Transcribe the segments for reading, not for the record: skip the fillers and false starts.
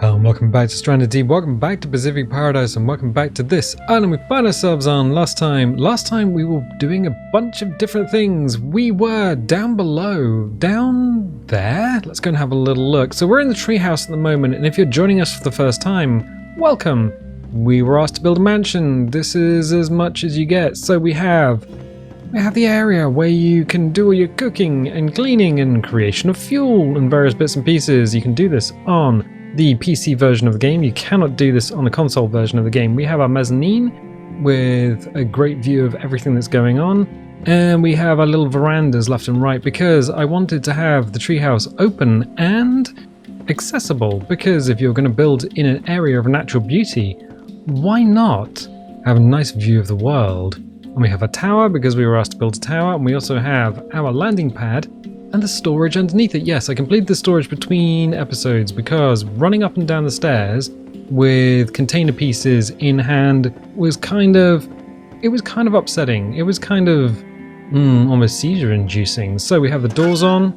Hello and welcome back to Stranded Deep, welcome back to Pacific Paradise, and welcome back to this island we find ourselves on. Last time we were doing a bunch of different things. We were down below, down there. Let's go and have a little look. So we're in the treehouse at the moment, and if you're joining us for the first time, welcome. We were asked to build a mansion. This is as much as you get. So we have the area where you can do all your cooking and cleaning and creation of fuel and various bits and pieces. You can do this on the PC version of the game. You cannot do this on the console version of the game. We have our mezzanine with a great view of everything that's going on, and we have our little verandas left and right because I wanted to have the treehouse open and accessible, because if you're going to build in an area of natural beauty, why not have a nice view of the world? And we have a tower because we were asked to build a tower, and we also have our landing pad and the storage underneath it. Yes, I completed the storage between episodes because running up and down the stairs with container pieces in hand was kind of upsetting. It was kind of almost seizure inducing. So we have the doors on,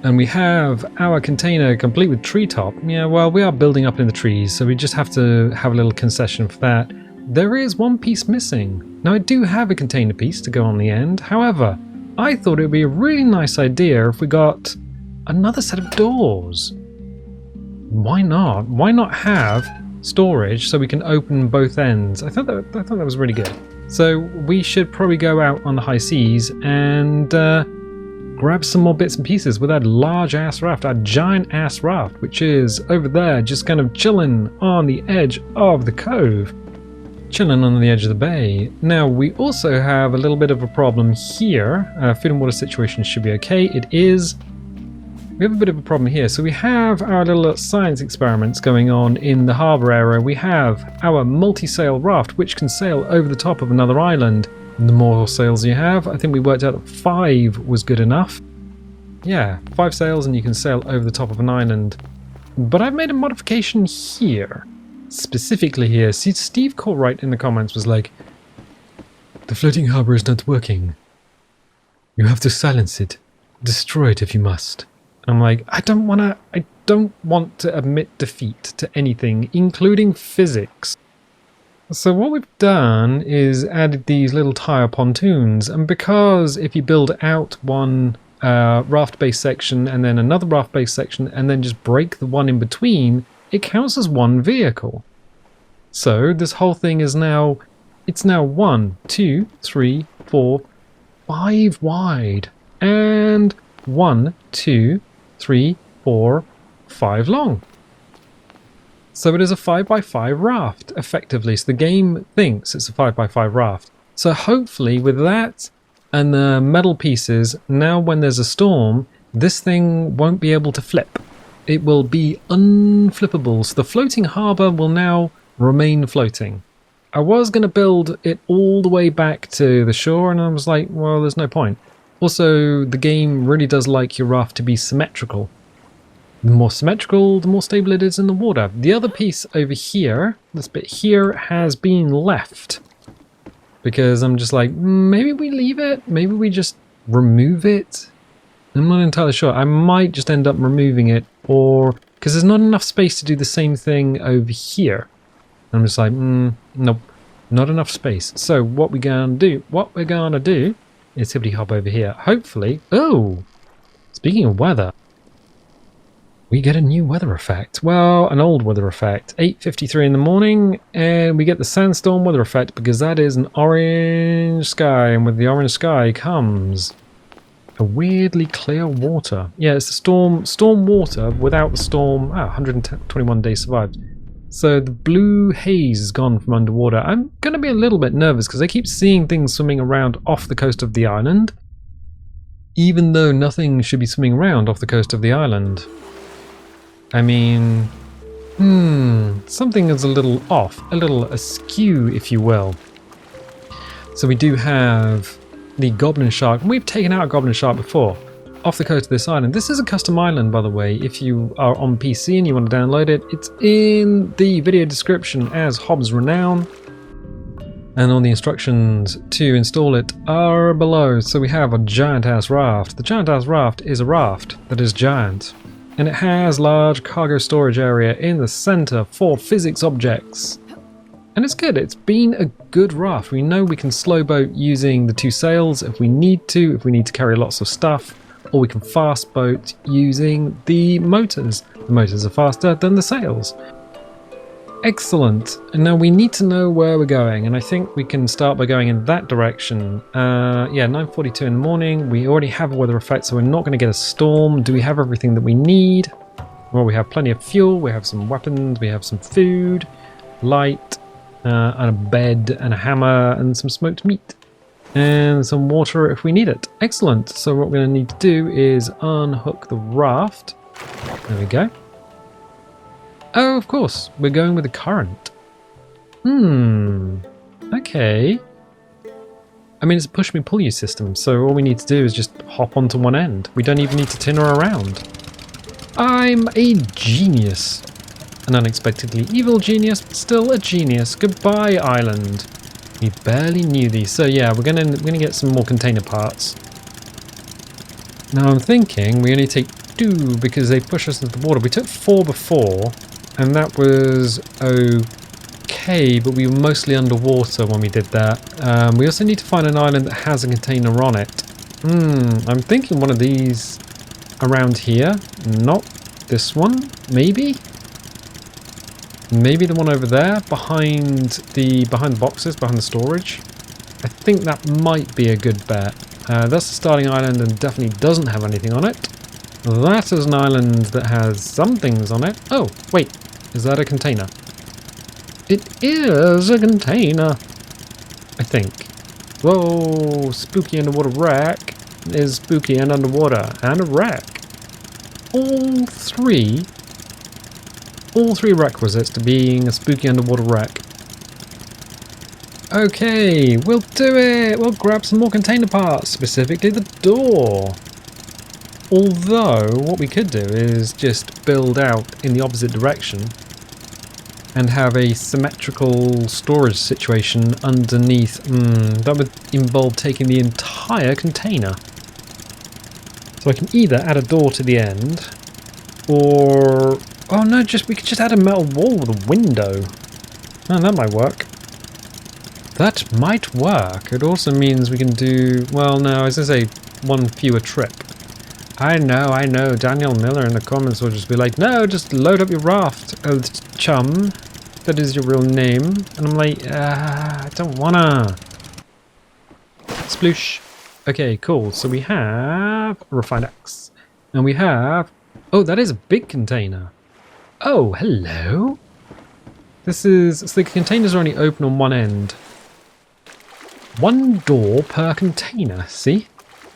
and we have our container complete with treetop. Yeah, well, we are building up in the trees, so we just have to have a little concession for that. There is one piece missing. Now I do have a container piece to go on the end, however, I thought it would be a really nice idea if we got another set of doors. Why not? Why not have storage so we can open both ends? I thought that was really good. So we should probably go out on the high seas and grab some more bits and pieces with that large ass raft, our giant ass raft, which is over there just kind of chilling on the edge of the cove. Chilling on the edge of the bay. Now we also have a little bit of a problem here. Food and water situation should be okay. It is. We have a bit of a problem here. So we have our little science experiments going on in the harbour area. We have our multi-sail raft, which can sail over the top of another island. And the more sails you have, I think we worked out that 5 was good enough. Yeah, 5 sails and you can sail over the top of an island. But I've made a modification here. Specifically here. See, Steve Courtwright in the comments was like, the floating harbour is not working. You have to silence it. Destroy it if you must. I'm like, I don't want to admit defeat to anything, including physics. So what we've done is added these little tire pontoons, and because if you build out one raft-based section and then another raft-based section and then just break the one in between, it counts as one vehicle. So this whole thing is now, it's now 1, 2, 3, 4, 5 wide, and 1, 2, 3, 4, 5 long. So it is a 5x5 raft, effectively. So the game thinks it's a 5x5 raft. So hopefully with that and the metal pieces, now when there's a storm, this thing won't be able to flip. It will be unflippable, so the floating harbour will now remain floating. I was going to build it all the way back to the shore, and I was like, well, there's no point. Also, the game really does like your raft to be symmetrical. The more symmetrical, the more stable it is in the water. The other piece over here, this bit here, has been left. Because I'm just like, maybe we leave it? Maybe we just remove it? I'm not entirely sure. I might just end up removing it, or because there's not enough space to do the same thing over here. I'm just like, nope, not enough space. So what we're gonna do is hippity hop over here. Hopefully, oh, speaking of weather, we get a new weather effect. Well, an old weather effect. 8:53 in the morning, and we get the sandstorm weather effect because that is an orange sky, and with the orange sky comes a weirdly clear water. Yeah, it's the storm water without the storm. 121 days survived. So the blue haze is gone from underwater. I'm going to be a little bit nervous because I keep seeing things swimming around off the coast of the island, even though nothing should be swimming around off the coast of the island. I mean, something is a little off, a little askew, if you will. So we do have the goblin shark, and we've taken out a goblin shark before off the coast of this island. This is a custom island, by the way. If you are on PC and you want to download it, it's in the video description as Hobbs Renown, and all the instructions to install it are below. So we have a giant ass raft. The giant ass raft is a raft that is giant. And it has large cargo storage area in the center for physics objects. And it's good. It's been a good raft. We know we can slow boat using the 2 sails if we need to carry lots of stuff, or we can fast boat using the motors. The motors are faster than the sails. Excellent. And now we need to know where we're going, and I think we can start by going in that direction. Yeah, 9:42 in the morning. We already have a weather effect, so we're not going to get a storm. Do we have everything that we need? Well, we have plenty of fuel, we have some weapons, we have some food, light, and a bed, and a hammer, and some smoked meat. And some water if we need it. Excellent. So what we're going to need to do is unhook the raft. There we go. Oh, of course, we're going with the current. Okay. I mean, it's a push me pull you system, so all we need to do is just hop onto one end. We don't even need to tin her around. I'm a genius. An unexpectedly evil genius, but still a genius. Goodbye, island. We barely knew these, so yeah, we're gonna get some more container parts. Now I'm thinking we only take 2 because they push us into the water. We took 4 before, and that was okay, but we were mostly underwater when we did that. We also need to find an island that has a container on it. I'm thinking one of these around here. Not this one, maybe? Maybe the one over there, behind the boxes, behind the storage. I think that might be a good bet. That's the starting island and definitely doesn't have anything on it. That is an island that has some things on it. Oh, wait, is that a container? It is a container, I think. Whoa, spooky underwater wreck is spooky and underwater and a wreck. All three requisites to being a spooky underwater wreck. Okay, we'll do it! We'll grab some more container parts, specifically the door. Although, what we could do is just build out in the opposite direction and have a symmetrical storage situation underneath. That would involve taking the entire container. So I can either add a door to the end, or... oh no, we could just add a metal wall with a window. Oh, that might work. That might work. It also means we can do... well, no, as I say, one fewer trip. I know. Daniel Miller in the comments will just be like, no, just load up your raft, old chum. That is your real name. And I'm like, I don't wanna. Sploosh. Okay, cool. So we have a refined axe. And we have... oh, that is a big container. Oh, hello. This is... so the containers are only open on one end. One door per container, see?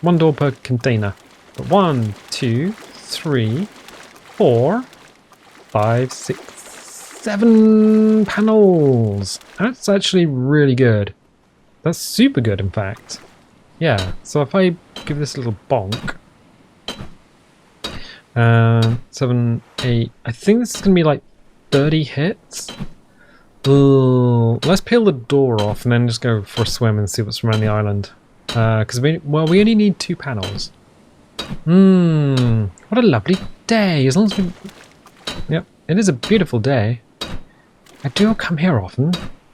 One door per container. But 1, 2, 3, 4, 5, 6, 7 panels. That's actually really good. That's super good, in fact. Yeah, so if I give this a little bonk. 7, 8. I think this is going to be like 30 hits. Ooh, let's peel the door off and then just go for a swim and see what's around the island. Because we only need 2 panels. What a lovely day. As long as we... yep, it is a beautiful day. I do come here often.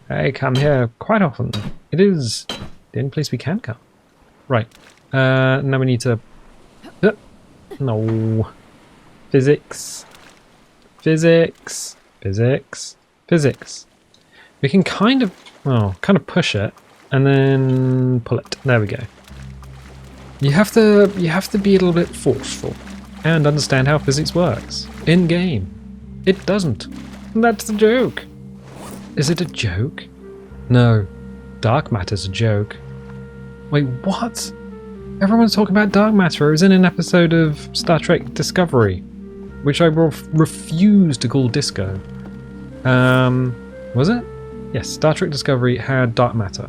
I come here quite often. It is the only place we can come. Right. Now we need to... no. Physics. Physics. Physics. Physics. We can kind of push it and then pull it. There we go. You have to be a little bit forceful and understand how physics works. In game. It doesn't. That's the joke. Is it a joke? No. Dark matter's a joke. Wait, what? Everyone's talking about dark matter. It was in an episode of Star Trek Discovery, which I will refuse to call disco. Was it? Yes, Star Trek Discovery had dark matter.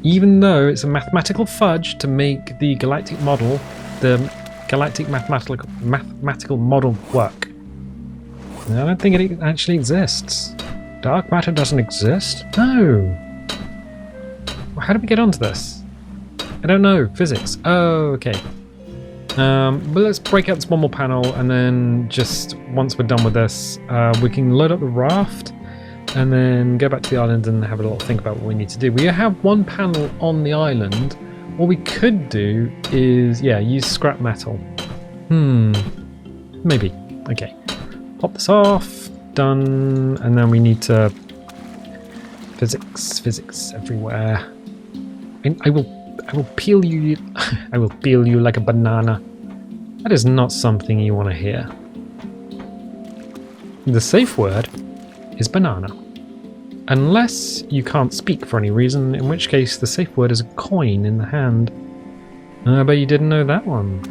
Even though it's a mathematical fudge to make the galactic model, the galactic mathematical model work. I don't think it actually exists. Dark matter doesn't exist? No. Well, how did we get onto this? I don't know. Physics. Oh, okay. But let's break out this one more panel, and then just once we're done with this, we can load up the raft and then go back to the island and have a little think about what we need to do. We have one panel on the island. What we could do is, yeah, use scrap metal. Maybe. Okay. Pop this off. Done. And then we need to... Physics everywhere. And I will peel you... I will peel you like a banana. That is not something you want to hear. The safe word is banana. Unless you can't speak for any reason, in which case the safe word is a coin in the hand. I bet you didn't know that one.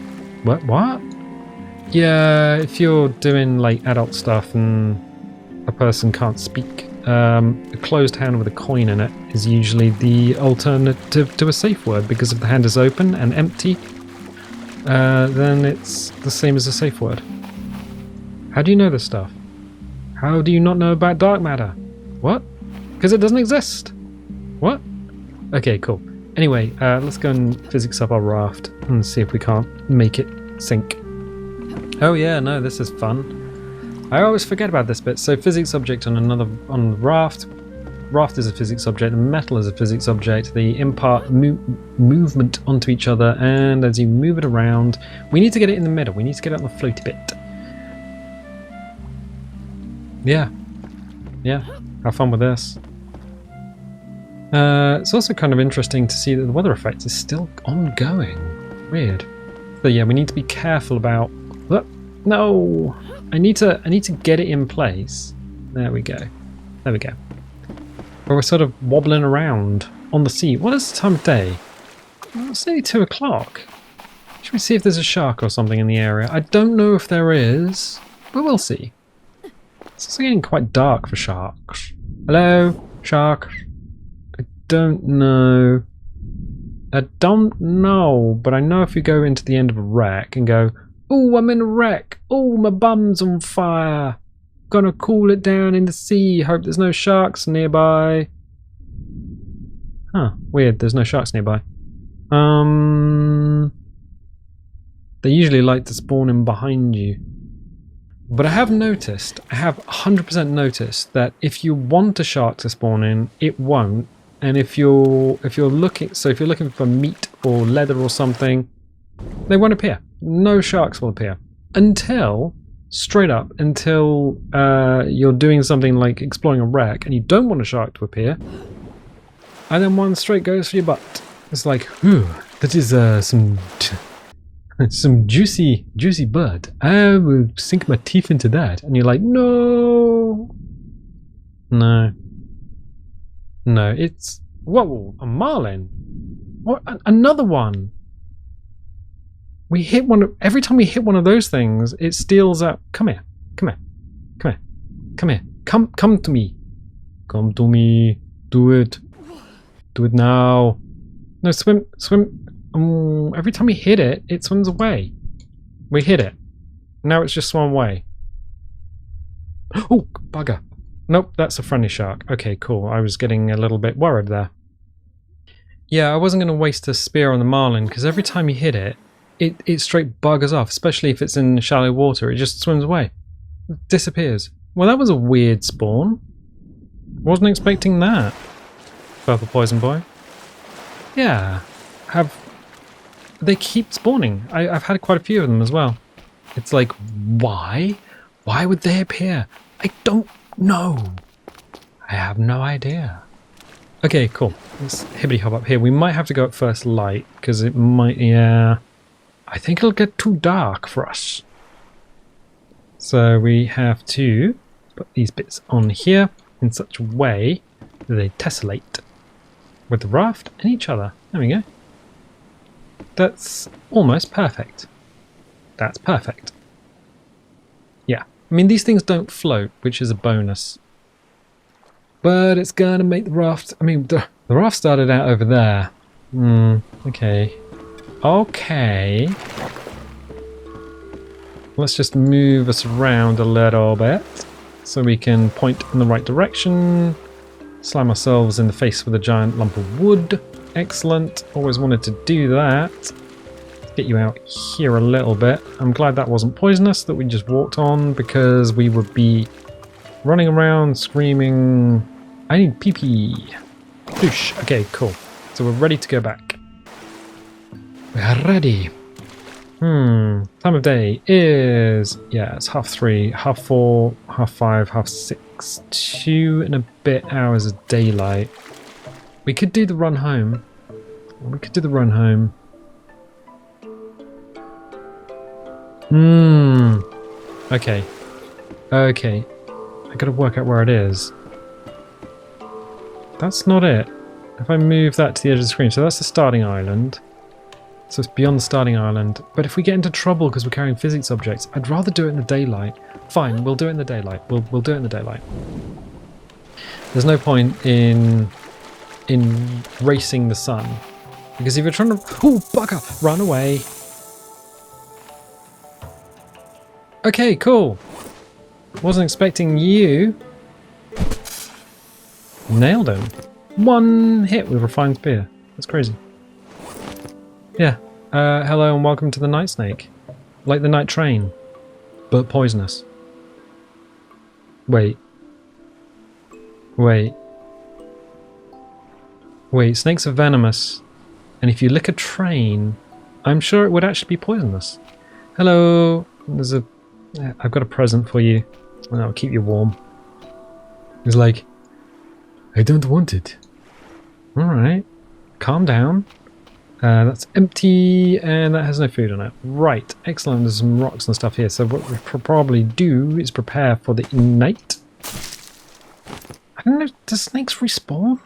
What? Yeah, if you're doing like adult stuff and a person can't speak, a closed hand with a coin in it is usually the alternative to a safe word, because if the hand is open and empty, then it's the same as a safe word. How do you know this stuff? How do you not know about dark matter? What? Because it doesn't exist. What? Okay, cool. Anyway, let's go and physics up our raft and see if we can't make it sink. Oh yeah, no, this is fun. I always forget about this bit. So physics object on the raft. Raft is a physics object. Metal is a physics object. They impart movement onto each other, and as you move it around, we need to get it in the middle. We need to get it on the floaty bit. Yeah. Have fun with this. It's also kind of interesting to see that the weather effect is still ongoing. Weird. But yeah, we need to be careful about... No! I need to get it in place. There we go. But we're sort of wobbling around on the sea. What is the time of day? Well, it's nearly 2 o'clock. Should we see if there's a shark or something in the area? I don't know if there is, but we'll see. It's also getting quite dark for sharks. Hello, shark. I don't know, but I know if you go into the end of a wreck and go, "Oh, I'm in a wreck. Oh, my bum's on fire. Gonna cool it down in the sea. Hope there's no sharks nearby." Huh, weird, there's no sharks nearby. They usually like to spawn in behind you. But I have 100% noticed that if you want a shark to spawn in, it won't. And if you're looking for meat or leather or something, they won't appear. No sharks will appear until you're doing something like exploring a wreck and you don't want a shark to appear, and then one straight goes for your butt. It's like, ooh, that is some juicy bird. I will sink my teeth into that. And you're like, no, it's, whoa, a marlin. What? Another one. We hit one. Every time we hit one of those things, it steals out. Come here. Come to me. Do it now. No, swim. Every time we hit it, it swims away. We hit it. Now it's just swum away. Oh, bugger. Nope, that's a friendly shark. Okay, cool. I was getting a little bit worried there. Yeah, I wasn't going to waste a spear on the marlin, because every time you hit it, it straight buggers off, especially if it's in shallow water. It just swims away. It disappears. Well, that was a weird spawn. Wasn't expecting that. Purple poison boy. Yeah. They keep spawning. I've had quite a few of them as well. It's like, why? Why would they appear? I don't know. I have no idea. Okay, cool. Let's hibbity hop up here. We might have to go at first light, because it might, yeah. I think it'll get too dark for us. So we have to put these bits on here in such a way that they tessellate with the raft and each other. There we go. That's almost perfect. That's perfect. Yeah. I mean, these things don't float, which is a bonus. But it's gonna make the raft... I mean, the raft started out over there. Okay. Okay. Let's just move us around a little bit so we can point in the right direction. Slam ourselves in the face with a giant lump of wood. Excellent. Always wanted to do that. get you out here a little bit. I'm glad that wasn't poisonous, that we just walked on, because we would be running around screaming, I need pee-pee. Whoosh. Okay, cool. So we're ready to go back. We're ready. Time of day is, yeah, it's 3:30, 4:30, 5:30, 6:30, 2 and a bit hours of daylight. We could do the run home. Okay. Okay. I gotta work out where it is. That's not it. If I move that to the edge of the screen, so that's the starting island. So it's beyond the starting island. But if we get into trouble because we're carrying physics objects, I'd rather do it in the daylight. Fine, we'll do it in the daylight. We'll do it in the daylight. There's no point in racing the sun. Because if you're trying to... Oh, bugger! Run away! Okay, cool. Wasn't expecting you. Nailed him. One hit with refined spear. That's crazy. Yeah. Hello and welcome to the night snake. Like the night train, but poisonous. Wait. Snakes are venomous. And if you lick a train, I'm sure it would actually be poisonous. Hello. I've got a present for you. And that'll keep you warm. He's like, I don't want it. Alright. Calm down. That's empty and that has no food on it. Right. Excellent. There's some rocks and stuff here. So what we probably do is prepare for the night. I don't know. Do snakes respawn?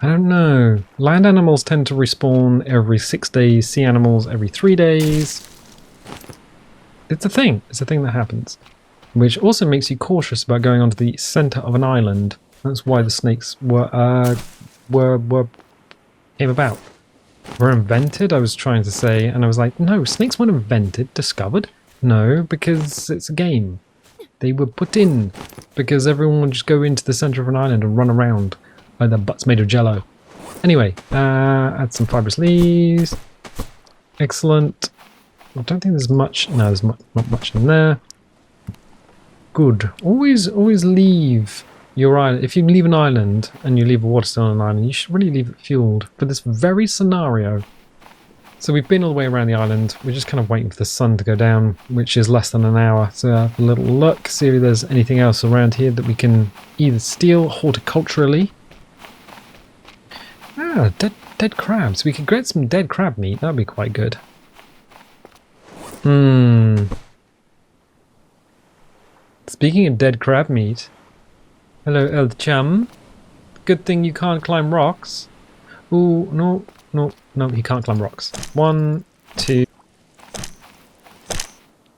I don't know. Land animals tend to respawn every 6 days. Sea animals every 3 days. It's a thing. It's a thing that happens. Which also makes you cautious about going onto the center of an island. That's why the snakes came about. Were invented, I was trying to say, and I was like, no, snakes weren't invented, discovered. No, because it's a game. They were put in because everyone would just go into the center of an island and run around like their butts made of jello. Anyway, add some fibrous leaves. Excellent. I don't think there's much. No, there's not much in there. Good. Always leave your island. If you leave an island and you leave a water stone on an island, you should really leave it fueled for this very scenario. So we've been all the way around the island. We're just kind of waiting for the sun to go down, which is less than an hour. So have a little look, see if there's anything else around here that we can either steal horticulturally. Ah, dead crabs. We could get some dead crab meat. That'd be quite good. Speaking of dead crab meat. Hello, old chum. Good thing you can't climb rocks. Ooh, no, he can't climb rocks. 1, 2...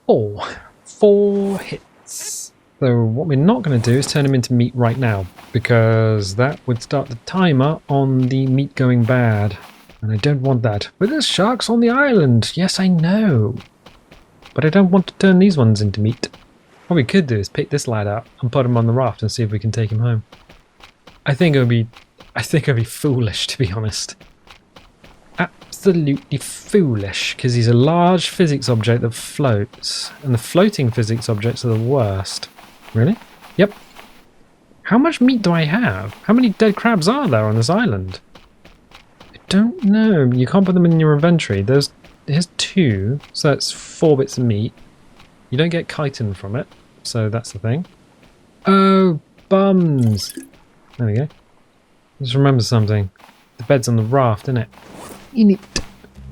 Oh, 4 hits. So what we're not going to do is turn him into meat right now, because that would start the timer on the meat going bad. And I don't want that. But there's sharks on the island. Yes, I know. But I don't want to turn these ones into meat. What we could do is pick this lad up and put him on the raft and see if we can take him home. I think it would be foolish, to be honest. Absolutely foolish, because he's a large physics object that floats, and the floating physics objects are the worst. Really? Yep. How much meat do I have? How many dead crabs are there on this island? I don't know. You can't put them in your inventory. Here's 2, so that's 4 bits of meat. You don't get chitin from it, so that's the thing. Oh, bums! There we go. Just remember something. The bed's on the raft, isn't it? In it.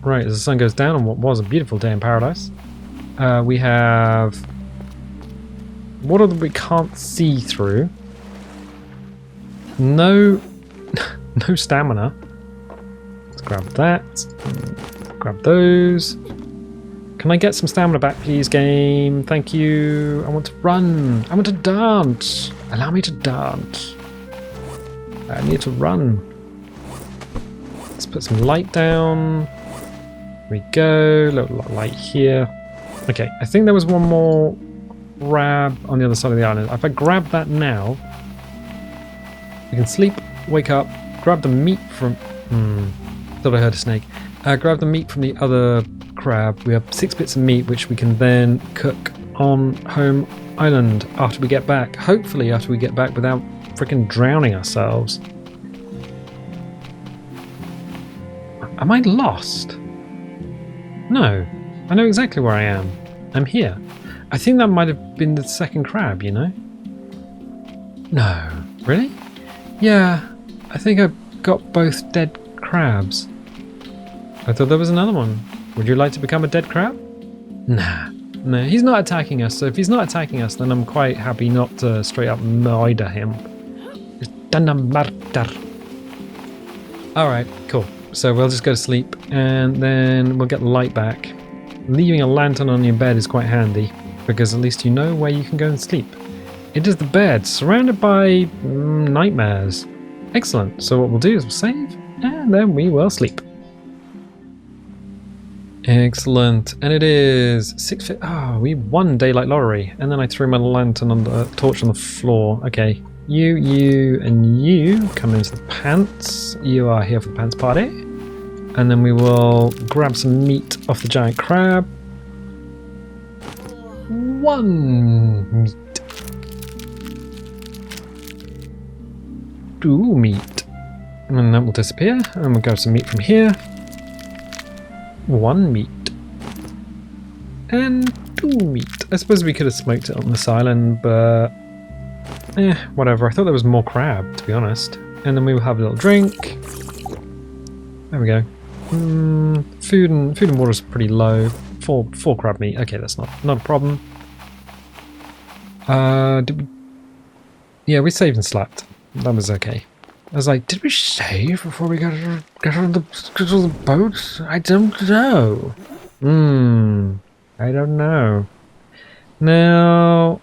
Right, as the sun goes down on what was a beautiful day in paradise, we have water that we can't see through. No stamina. Let's grab that. Grab those. Can I get some stamina back, please, game? Thank you. I want to run. I want to dance. Allow me to dance. I need to run. Let's put some light down. There we go. A little light here. Okay, I think there was one more grab on the other side of the island. If I grab that now, we can sleep, wake up, grab the meat from... Thought I heard a snake. Grab the meat from the other crab. We have 6 bits of meat, which we can then cook on home island after we get back. Hopefully after we get back without freaking drowning ourselves. Am I lost? No. I know exactly where I am. I'm here. I think that might have been the second crab, you know? No. Really? Yeah. I think I got both dead crabs. I thought there was another one. Would you like to become a dead crab? Nah. No, he's not attacking us, so if he's not attacking us, then I'm quite happy not to straight up murder him. It's done a murder. Alright, cool. So we'll just go to sleep, and then we'll get the light back. Leaving a lantern on your bed is quite handy, because at least you know where you can go and sleep. It is the bed, surrounded by nightmares. Excellent. So what we'll do is we'll save, and then we will sleep. Excellent. And it is 6 feet. Oh, we won daylight lottery. And then I threw my lantern on the torch on the floor. Okay. You, and you come into the pants. You are here for the pants party. And then we will grab some meat off the giant crab. 1 meat. 2 meat. And that will disappear. And we'll grab some meat from here. 1 meat. And 2 meat. I suppose we could have smoked it on this island, but whatever. I thought there was more crab, to be honest. And then we will have a little drink. There we go. Food and water is pretty low. 4 crab meat. Okay, that's not a problem. Did we? Yeah, we saved and slept. That was okay. I was like, did we save before we got on the boat? I don't know. I don't know. Now,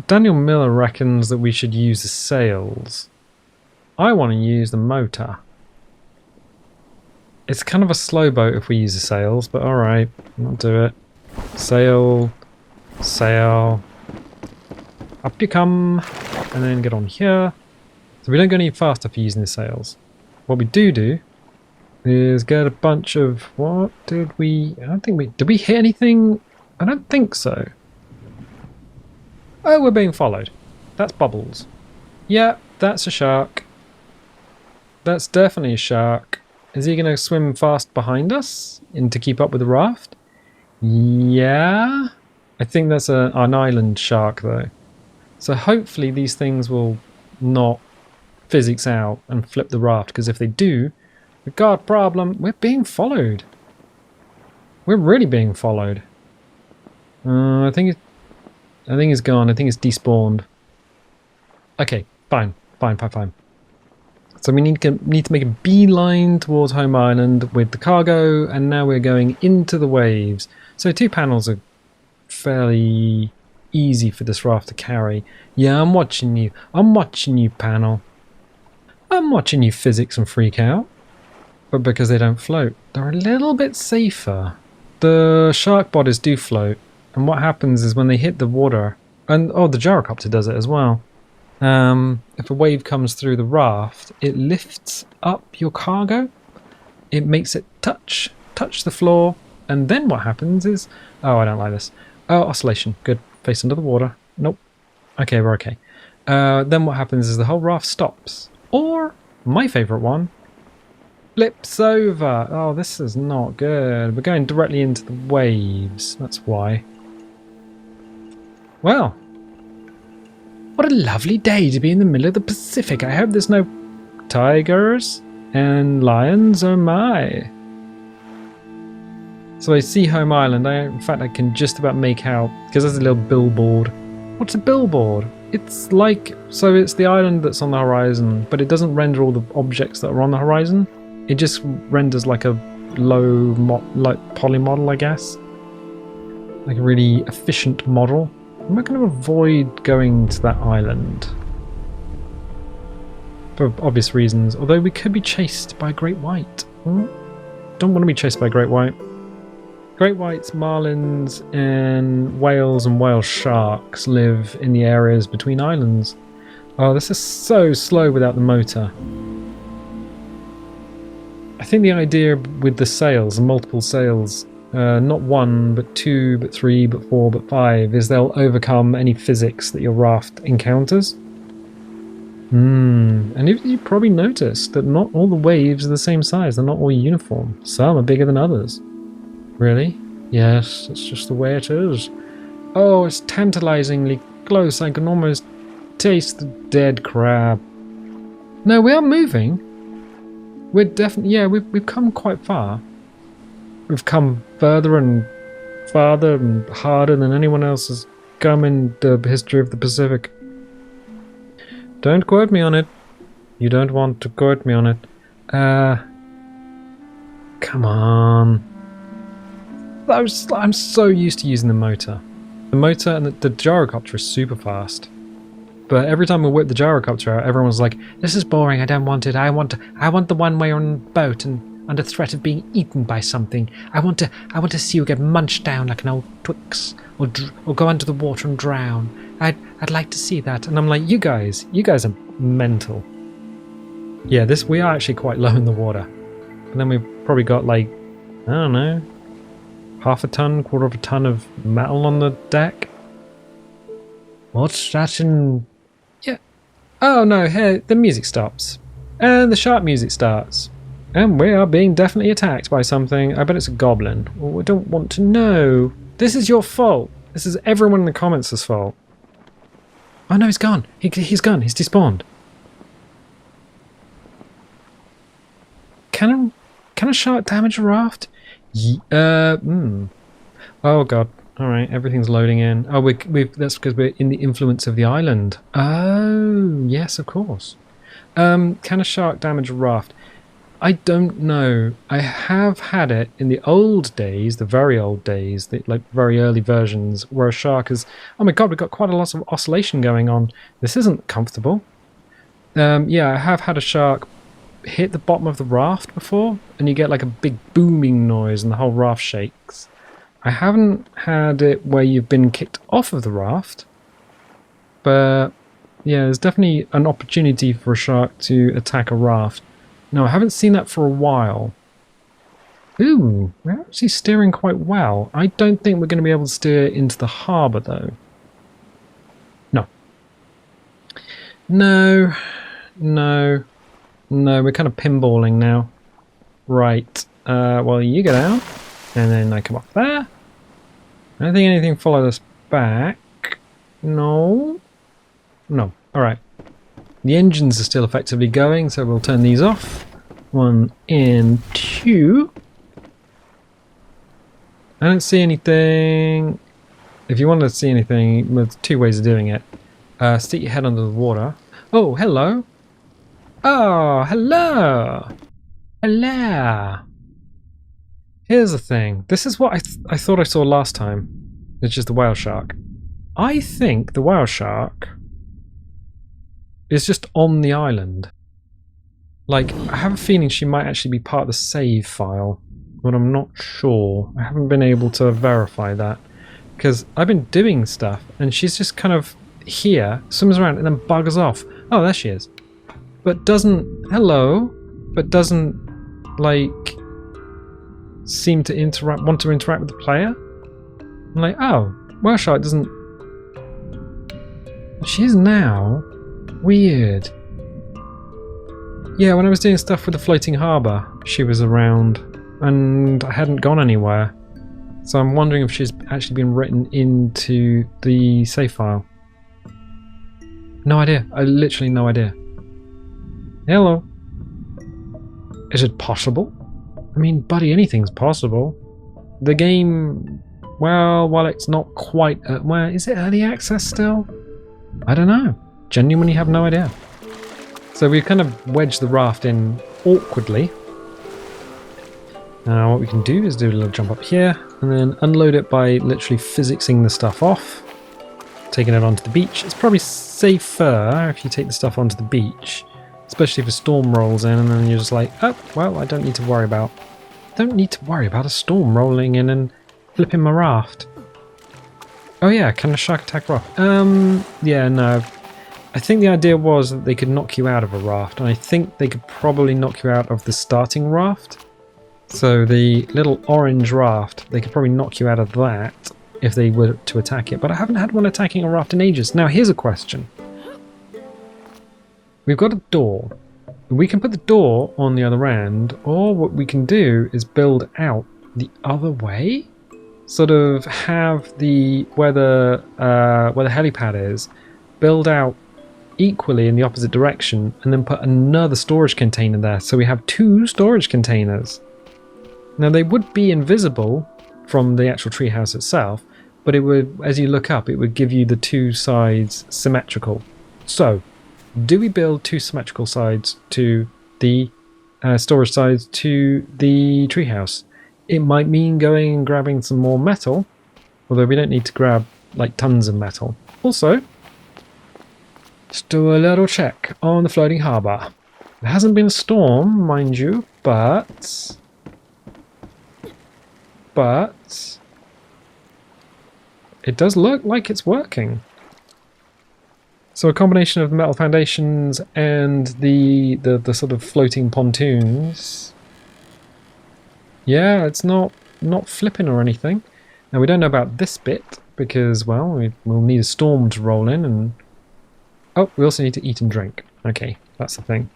Daniel Miller reckons that we should use the sails. I want to use the motor. It's kind of a slow boat if we use the sails, but alright, I'll do it. Sail, sail. Up you come, and then get on here. So we don't go any faster for using the sails. What we do is get a bunch of... What did we... I don't think we... Did we hit anything? I don't think so. Oh, we're being followed. That's Bubbles. Yeah, that's a shark. That's definitely a shark. Is he going to swim fast behind us and to keep up with the raft? Yeah. I think that's an island shark, though. So hopefully these things will not physics out and flip the raft, because if they do, we've got a problem. We're being followed. We're really being followed. I think it's gone. I think it's despawned. Okay, fine. So we need to make a beeline towards home island with the cargo, and now we're going into the waves. So 2 panels are fairly easy for this raft to carry. Yeah, I'm watching you. I'm watching you, panel. I'm watching you, physics and freak out. But because they don't float, they're a little bit safer. The shark bodies do float, and what happens is when they hit the water, and the gyrocopter does it as well. If a wave comes through the raft, it lifts up your cargo. It makes it touch the floor, and then what happens is... Oh, I don't like this. Oh, oscillation. Good. Face under the water. Nope. Okay, we're okay. Then what happens is the whole raft stops. Or, my favourite one, flips over. Oh, this is not good. We're going directly into the waves. That's why. Well, what a lovely day to be in the middle of the Pacific. I hope there's no tigers and lions. Oh my. So I see home island. In fact, I can just about make out, because there's a little billboard. What's a billboard? It's like, so it's the island that's on the horizon, but it doesn't render all the objects that are on the horizon. It just renders like a low, poly model, I guess. Like a really efficient model. I'm not going to avoid going to that island. For obvious reasons, although we could be chased by a great white. Don't want to be chased by a great white. Great whites, marlins, and whales sharks live in the areas between islands. Oh, this is so slow without the motor. I think the idea with the sails, and multiple sails, Not 1, but 2, but 3, but 4, but 5, is they'll overcome any physics that your raft encounters. And you probably noticed that not all the waves are the same size. They're not all uniform. Some are bigger than others. Really? Yes, that's just the way it is. Oh, it's tantalizingly close. I can almost taste the dead crab. No, we are moving. We're definitely... Yeah, we've come quite far. We've come further and farther and harder than anyone else has come in the history of the Pacific. Don't quote me on it. You don't want to quote me on it. Come on. I'm so used to using the motor. The motor and the gyrocopter is super fast. But every time we whip the gyrocopter out, everyone's like, "This is boring. I don't want it. I want the one where you're on a boat and under threat of being eaten by something. I want to see you get munched down like an old Twix, or go under the water and drown. I'd like to see that." And I'm like, you guys are mental. Yeah, we are actually quite low in the water. And then we've probably got like, I don't know, half a ton, quarter of a ton of metal on the deck. What's that in... Yeah. Oh no, hey, the music stops. And the sharp music starts. And we are being definitely attacked by something. I bet it's a goblin. Well, we don't want to know. This is your fault. This is everyone in the comments' fault. Oh no, he's gone. He's gone. He's despawned. Can a shark damage a raft? Oh god. Alright, everything's loading in. Oh, that's because we're in the influence of the island. Oh, yes, of course. Can a shark damage a raft? I don't know. I have had it in the old days, the very old days, like very early versions, where a shark is... Oh my god, we've got quite a lot of oscillation going on. This isn't comfortable. Yeah, I have had a shark hit the bottom of the raft before, and you get like a big booming noise and the whole raft shakes. I haven't had it where you've been kicked off of the raft, but yeah, there's definitely an opportunity for a shark to attack a raft. No, I haven't seen that for a while. Ooh, we're actually steering quite well. I don't think we're going to be able to steer into the harbour, though. No. No. No. No, we're kind of pinballing now. Right. Well, you get out. And then I come up there. I don't think anything followed us back. No. No. Alright. The engines are still effectively going, so we'll turn these off. 1 and 2. I don't see anything. If you want to see anything, there's 2 ways of doing it. Stick your head under the water. Oh, hello. Oh, hello. Hello. Here's the thing. This is what I thought I saw last time. It's just the whale shark. I think the whale shark is just on the island. Like, I have a feeling she might actually be part of the save file, but I'm not sure. I haven't been able to verify that, because I've been doing stuff and she's just kind of here, swims around and then buggers off. Oh, there she is. But doesn't... Hello? But doesn't, like, seem to want to interact with the player? I'm like, oh, whale shark doesn't... She is now... Weird. Yeah, when I was doing stuff with the floating harbour, she was around, and I hadn't gone anywhere. So I'm wondering if she's actually been written into the save file. No idea. I literally no idea. Hello. Is it possible? I mean, buddy, anything's possible. The game, well, while it's not quite... well, is it early access still? I don't know. Genuinely have no idea. So we kind of wedged the raft in awkwardly. Now what we can do is do a little jump up here and then unload it by literally physicsing the stuff off, taking it onto the beach. It's probably safer if you take the stuff onto the beach, especially if a storm rolls in and then you're just like, oh, well, I don't need to worry about a storm rolling in and flipping my raft. Oh yeah, can a shark attack raft? Yeah, no. I think the idea was that they could knock you out of a raft, and I think they could probably knock you out of the starting raft. So the little orange raft, they could probably knock you out of that if they were to attack it. But I haven't had one attacking a raft in ages. Now here's a question. We've got a door. We can put the door on the other end, or what we can do is build out the other way. Sort of have the where the helipad is, build out equally in the opposite direction, and then put another storage container there. So we have 2 storage containers. Now they would be invisible from the actual treehouse itself, but it would, as you look up, it would give you the 2 sides symmetrical. So, do we build 2 symmetrical sides to the storage sides to the treehouse? It might mean going and grabbing some more metal, although we don't need to grab like tons of metal. Also, let's do a little check on the floating harbour. There hasn't been a storm, mind you, but it does look like it's working. So a combination of metal foundations and the sort of floating pontoons. Yeah, it's not flipping or anything. Now we don't know about this bit because, well, we'll need a storm to roll in, and oh, we also need to eat and drink. Okay, that's the thing.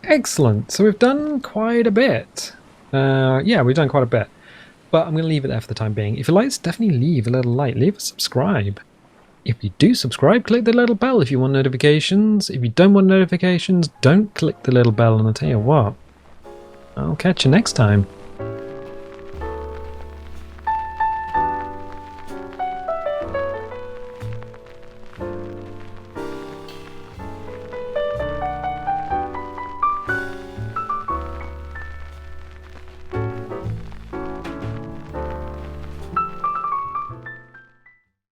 Excellent. So we've done quite a bit. Yeah, we've done quite a bit. But I'm going to leave it there for the time being. If you like, definitely leave a little like, leave a subscribe. If you do subscribe, click the little bell if you want notifications. If you don't want notifications, don't click the little bell, and I'll tell you what, I'll catch you next time.